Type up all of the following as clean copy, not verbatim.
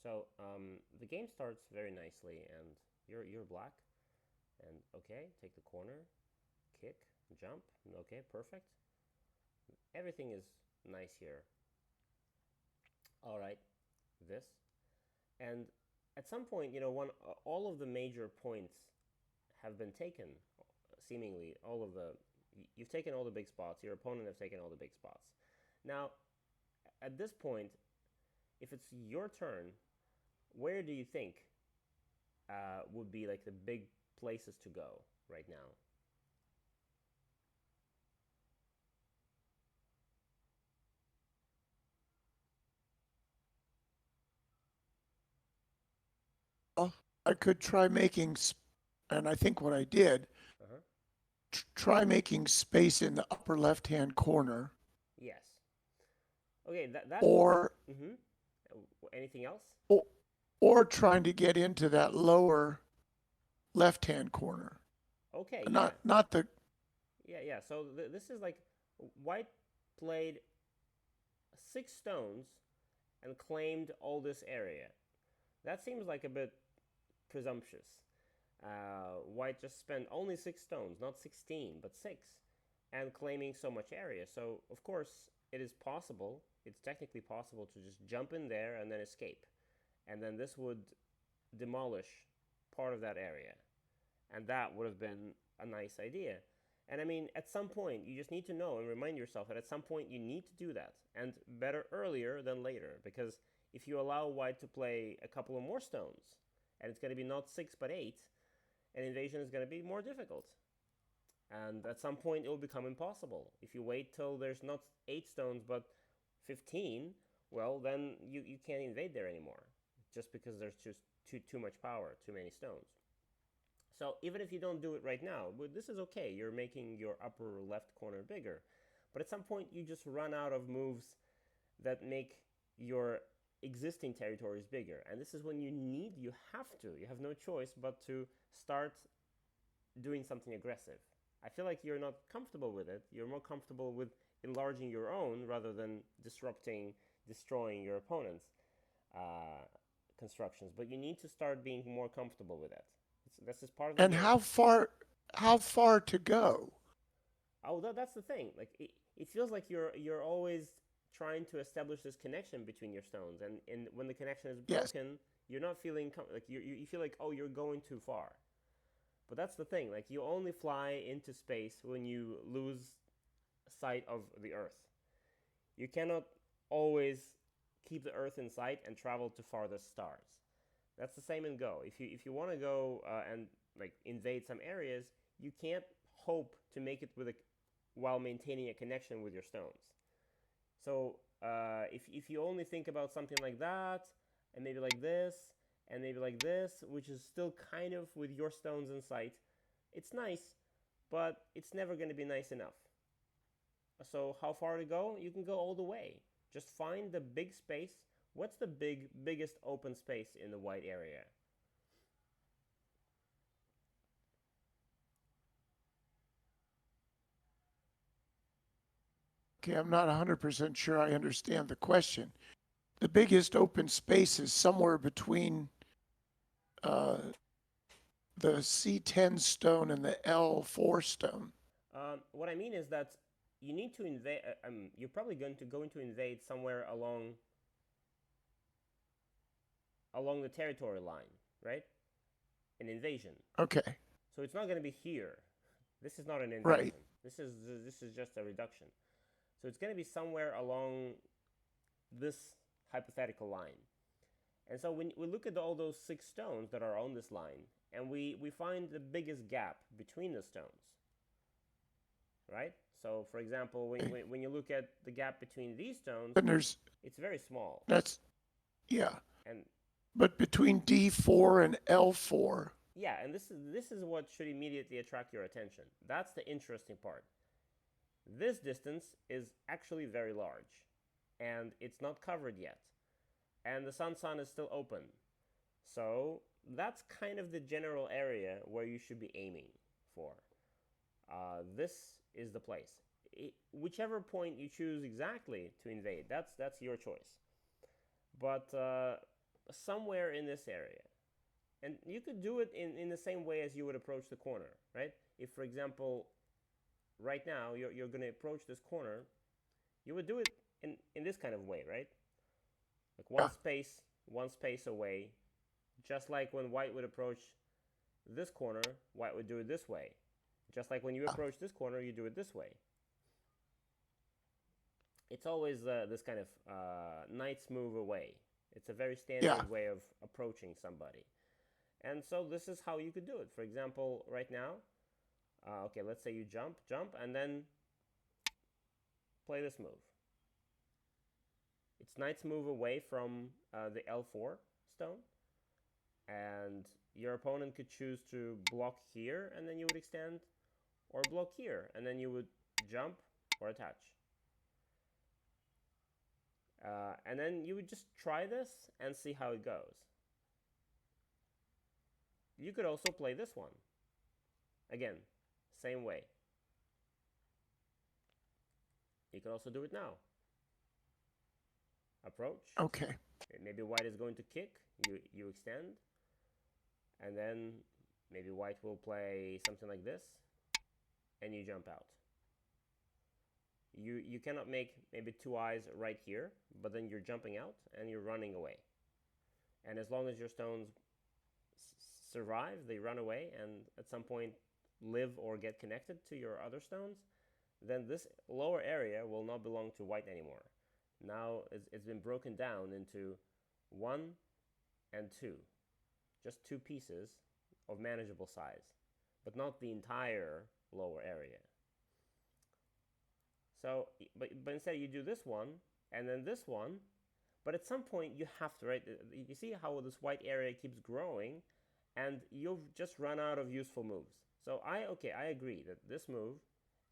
So the game starts very nicely, and you're black, and okay, take the corner, kick, jump, okay, perfect. Everything is nice here. All right, this, and at some point, one all of the major points have been taken, seemingly all of the. You've taken all the big spots. Your opponent have taken all the big spots. Now, at this point, if it's your turn, where do you think would be like the big places to go right now? Well, I could try making, and I think what I did, Uh-huh. try making space in the upper left-hand corner, Yes. Okay, that or mm-hmm. Anything else? or, or trying to get into that lower left-hand corner. Okay, yeah. Not the Yeah. So this is like white played 6 stones and claimed all this area. That seems like a bit presumptuous. White just spent only 6 stones, not 16, but 6, and claiming so much area. So, of course, it is possible, it's technically possible to just jump in there and then escape. And then this would demolish part of that area. And that would have been a nice idea. And I mean, at some point, you just need to know and remind yourself that at some point you need to do that. And better earlier than later. Because if you allow white to play a couple of more stones, and it's going to be not 6 but 8, an invasion is going to be more difficult. And at some point, it will become impossible. If you wait till there's not 8 stones but 15, well, then you can't invade there anymore. Just because there's just too much power, too many stones. So even if you don't do it right now, this is okay. You're making your upper left corner bigger. But at some point, you just run out of moves that make your existing territories bigger. And this is when you have to, you have no choice but to start doing something aggressive. I feel like you're not comfortable with it. You're more comfortable with enlarging your own rather than destroying your opponent's uh, constructions. But you need to start being more comfortable with it. This is part of the and game. how far to go? Oh, that's the thing. Like it feels like you're always trying to establish this connection between your stones, and when the connection is Yes. broken, you're not feeling like you feel like, oh, you're going too far. But that's the thing. Like you only fly into space when you lose sight of the Earth. You cannot always keep the Earth in sight and travel to farthest stars. That's the same in Go. If you want to go and like invade some areas, you can't hope to make it while maintaining a connection with your stones. So if you only think about something like that, and maybe like this, and maybe like this, which is still kind of with your stones in sight, it's nice, but it's never going to be nice enough. So how far to go? You can go all the way. Just find the big space. What's the biggest open space in the white area? Okay, I'm not 100% sure I understand the question. The biggest open space is somewhere between uh, the C10 stone and the L4 stone. What I mean is that you need to invade. You're probably going to invade somewhere along the territory line, right? An invasion. Okay, So it's not going to be here. This is not an right. invasion. This is just a reduction. So it's going to be somewhere along this hypothetical line. And so when we look at all those 6 stones that are on this line, and we find the biggest gap between the stones, right? So for example, when you look at the gap between these stones, Then there's it's very small. that's yeah. And But between D4 and L4, yeah, and this is what should immediately attract your attention. That's the interesting part. This distance is actually very large, and it's not covered yet, and the sun is still open. So that's kind of the general area where you should be aiming for. This is the place. Whichever point you choose exactly to invade, that's your choice. But somewhere in this area. And you could do it in the same way as you would approach the corner, right? If, for example, right now you're going to approach this corner, you would do it in this kind of way, right? Like Yeah. one space away, just like when white would approach this corner, white would do it this way. Just like when you approach this corner, you do it this way. It's always this kind of knight's move away. It's a very standard way of approaching somebody. And so this is how you could do it. For example, right now, okay, let's say you jump, and then play this move. It's knight's move away from the L4 stone. And your opponent could choose to block here, and then you would extend, or block here, and then you would jump or attach. And then you would just try this and see how it goes. You could also play this one. Again, same way. You could also do it now. Approach. Okay. Maybe white is going to kick. You extend. And then maybe white will play something like this. And you jump out. You cannot make maybe two eyes right here, but then you're jumping out and you're running away. And as long as your stones survive, they run away and at some point live or get connected to your other stones, then this lower area will not belong to white anymore. Now it's been broken down into 1 and 2. Just two pieces of manageable size, but not the entire lower area. So, but instead you do this one, and then this one, but at some point you have to, right? You see how this white area keeps growing, and you've just run out of useful moves. So I agree that this move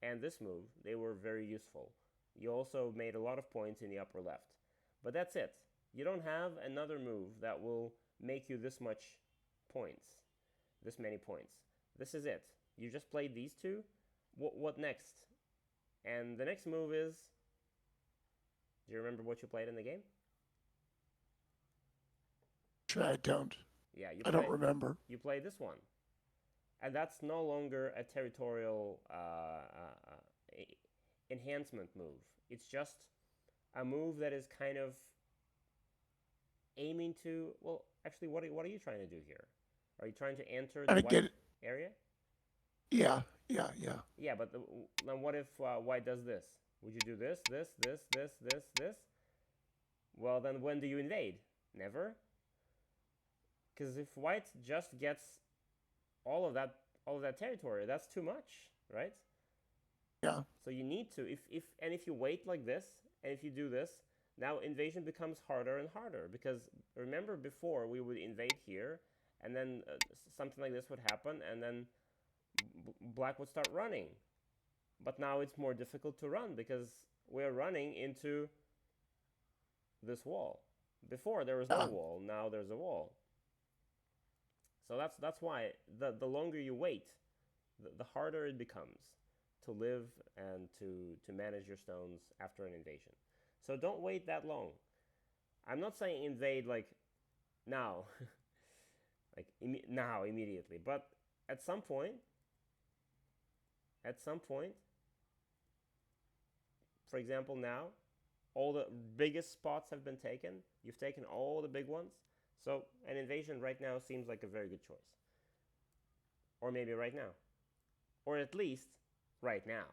and this move, they were very useful. You also made a lot of points in the upper left. But that's it. You don't have another move that will make you this much points, this many points. This is it. You just played these two. What next? And the next move is, do you remember what you played in the game? I don't. Yeah, I don't remember. You play this one. And that's no longer a territorial enhancement move. It's just a move that is kind of aiming to, well, actually, what are you trying to do here? Are you trying to enter the white area? Yeah. Yeah, but then what if white does this? Would you do this? Well, then when do you invade? Never. Because if white just gets all of that territory, that's too much, right? Yeah. So you need to, if you wait like this, and if you do this, now invasion becomes harder and harder. Because remember before, we would invade here, and then something like this would happen, and then black would start running. But now it's more difficult to run because we're running into this wall. Before there was no wall, now there's a wall. So that's why the longer you wait, the harder it becomes to live and to manage your stones after an invasion. So don't wait that long. I'm not saying invade like now, like now immediately, but at some point, for example, now, all the biggest spots have been taken. You've taken all the big ones. So an invasion right now seems like a very good choice. Or maybe right now. Or at least right now.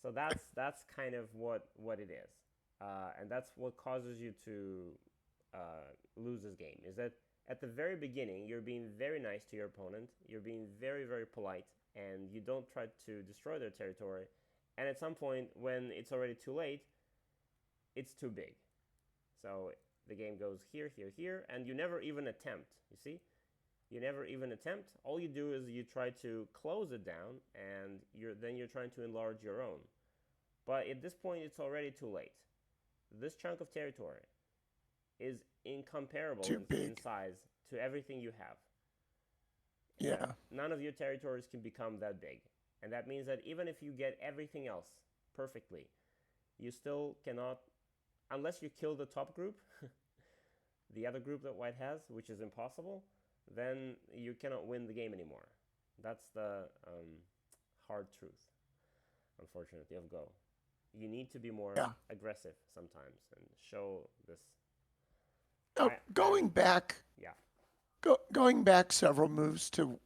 So that's kind of what it is. And that's what causes you to lose this game. Is that at the very beginning, you're being very nice to your opponent. You're being very, very polite. And you don't try to destroy their territory. And at some point, when it's already too late, it's too big. So the game goes here, and you never even attempt, you see? You never even attempt. All you do is you try to close it down, and then you're trying to enlarge your own. But at this point, it's already too late. This chunk of territory is incomparable in size to everything you have. Yeah. None of your territories can become that big. And that means that even if you get everything else perfectly, you still cannot, unless you kill the top group, the other group that white has, which is impossible, then you cannot win the game anymore. That's the hard truth, unfortunately, of Go. You need to be more Yeah. aggressive sometimes and show this. Now, going back, Yeah, going back several moves to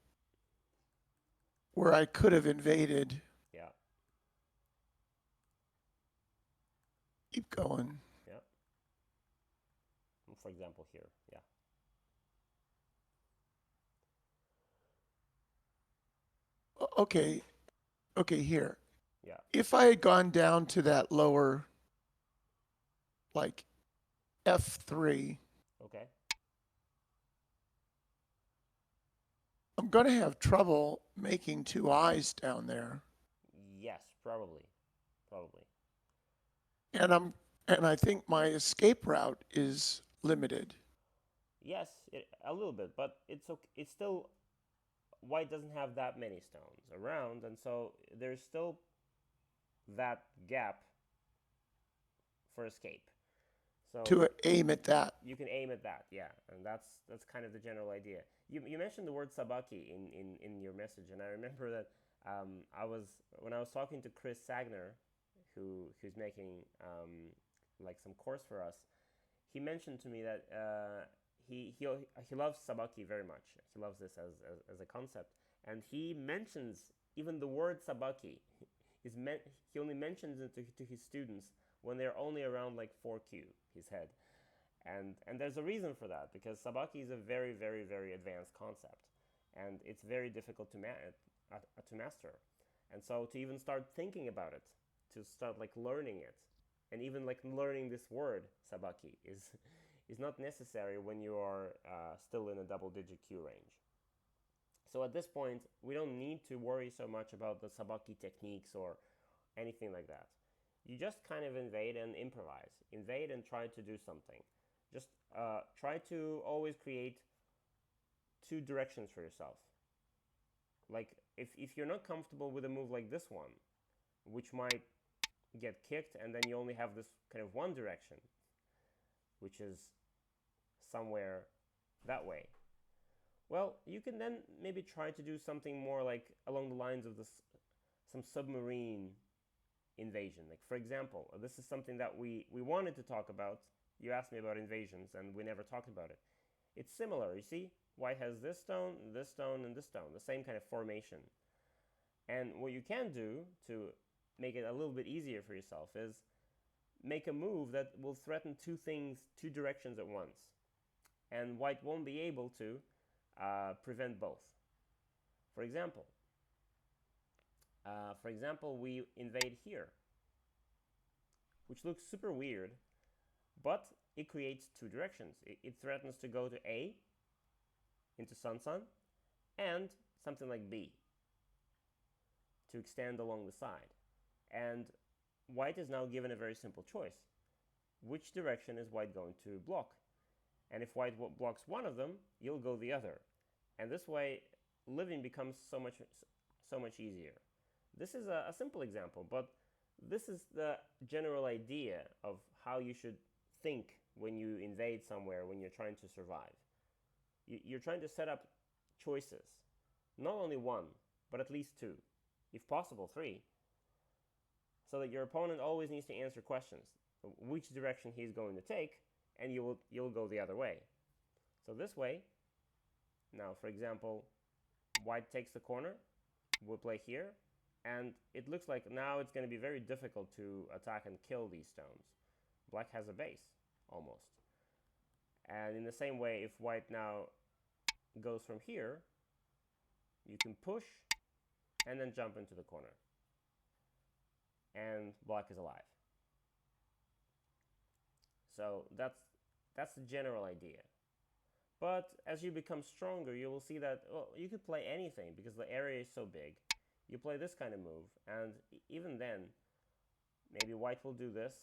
where I could have invaded. yeah, Keep going. yeah. For example, here, yeah, Okay, okay, here. yeah, If I had gone down to that lower, like F3, okay. I'm going to have trouble making two eyes down there. Yes, probably, probably. And I think my escape route is limited. Yes, a little bit, but it's okay. It's still white doesn't have that many stones around, and so there's still that gap for escape. So To aim at that. you can aim at that, yeah, and that's kind of the general idea. You mentioned the word sabaki in your message, and I remember that I was when I was talking to Chris Sagner, who's making like some course for us. He mentioned to me that he loves sabaki very much. He loves this as a concept, and he mentions even the word sabaki. He only mentions it to his students when they're only around like 4Q, his head. And there's a reason for that, because sabaki is a very, very, very advanced concept, and it's very difficult to master. And so to even start thinking about it, to start like learning it, and even like learning this word sabaki is not necessary when you are still in a double-digit Q range. So at this point, we don't need to worry so much about the sabaki techniques or anything like that. You just kind of invade and improvise. Invade and try to do something. Just try to always create two directions for yourself. Like if you're not comfortable with a move like this one, which might get kicked and then you only have this kind of one direction, which is somewhere that way. Well, you can then maybe try to do something more like along the lines of some submarine invasion. Like for example, this is something that we wanted to talk about. You asked me about invasions and we never talked about it. It's similar, you see? White has this stone, and this stone, the same kind of formation. And what you can do to make it a little bit easier for yourself is make a move that will threaten two things, two directions at once. And white won't be able to prevent both. For example, we invade here, which looks super weird, but it creates two directions. It threatens to go to A, into Sun Sun, and something like B, to extend along the side. And white is now given a very simple choice. Which direction is white going to block? And if white blocks one of them, you'll go the other. And this way, living becomes so much easier. This is a simple example, but this is the general idea of how you should think when you invade somewhere, when you're trying to survive. You're trying to set up choices, not only one, but at least two, if possible three, so that your opponent always needs to answer questions, which direction he's going to take, and you'll go the other way. So this way, now for example, white takes the corner, we'll play here, and it looks like now it's going to be very difficult to attack and kill these stones. Black has a base, almost. And in the same way, if white now goes from here, you can push and then jump into the corner. And black is alive. So that's the general idea. But as you become stronger, you will see that you could play anything because the area is so big. You play this kind of move, and even then, maybe white will do this,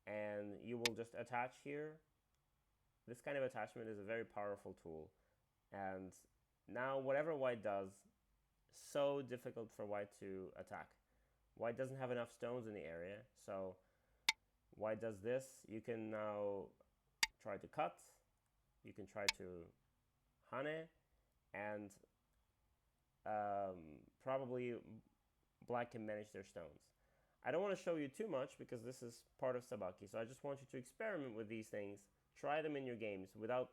and you will just attach here. This kind of attachment is a very powerful tool. And now whatever white does, so difficult for white to attack. White doesn't have enough stones in the area, so white does this. You can now try to cut, you can try to hane, and probably black can manage their stones. I don't want to show you too much because this is part of sabaki, so I just want you to experiment with these things, try them in your games without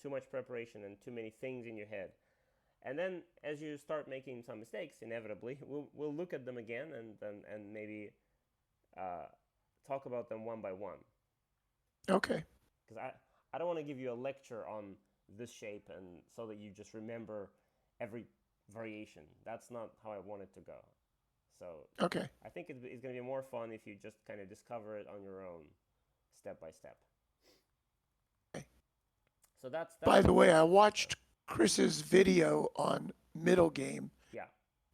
too much preparation and too many things in your head. And then as you start making some mistakes, inevitably, we'll look at them again and maybe talk about them one by one. Okay. Because I don't want to give you a lecture on this shape and so that you just remember every variation. That's not how I want it to go. So Okay. I think it's going to be more fun if you just kind of discover it on your own, step by step. Okay. So that's By the way, I watched Chris's video on middle game, yeah.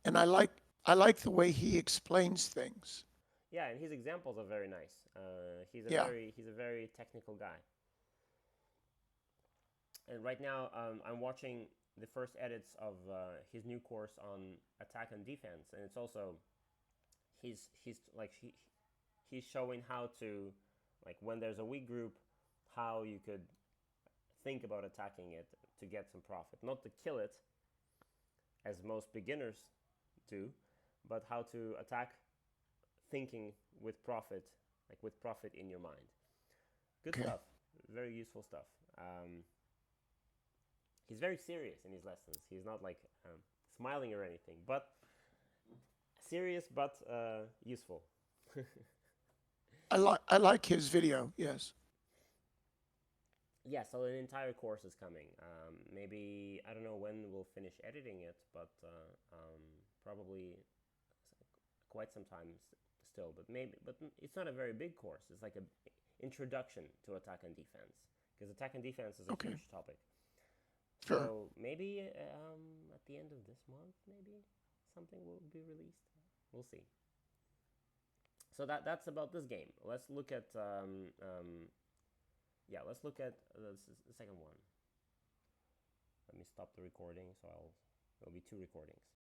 and I like the way he explains things. Yeah, and his examples are very nice. He's a Yeah. very technical guy. And right now, I'm watching the first edits of his new course on attack and defense, and it's also he's showing how to, like, when there's a weak group, how you could think about attacking it to get some profit, not to kill it as most beginners do, but how to attack thinking with profit, like with profit in your mind. Good Okay. stuff. Very useful stuff. He's very serious in his lessons. He's not like smiling or anything, but serious but useful. I like his video. Yes. Yeah, so an entire course is coming. Maybe I don't know when we'll finish editing it, but probably quite some time still. But it's not a very big course. It's like a introduction to attack and defense, because attack and defense is a Okay. huge topic. Sure. So maybe at the end of this month, maybe something will be released. We'll see. So that's about this game. Let's look at let's look at the second one. Let me stop the recording, so there'll be two recordings.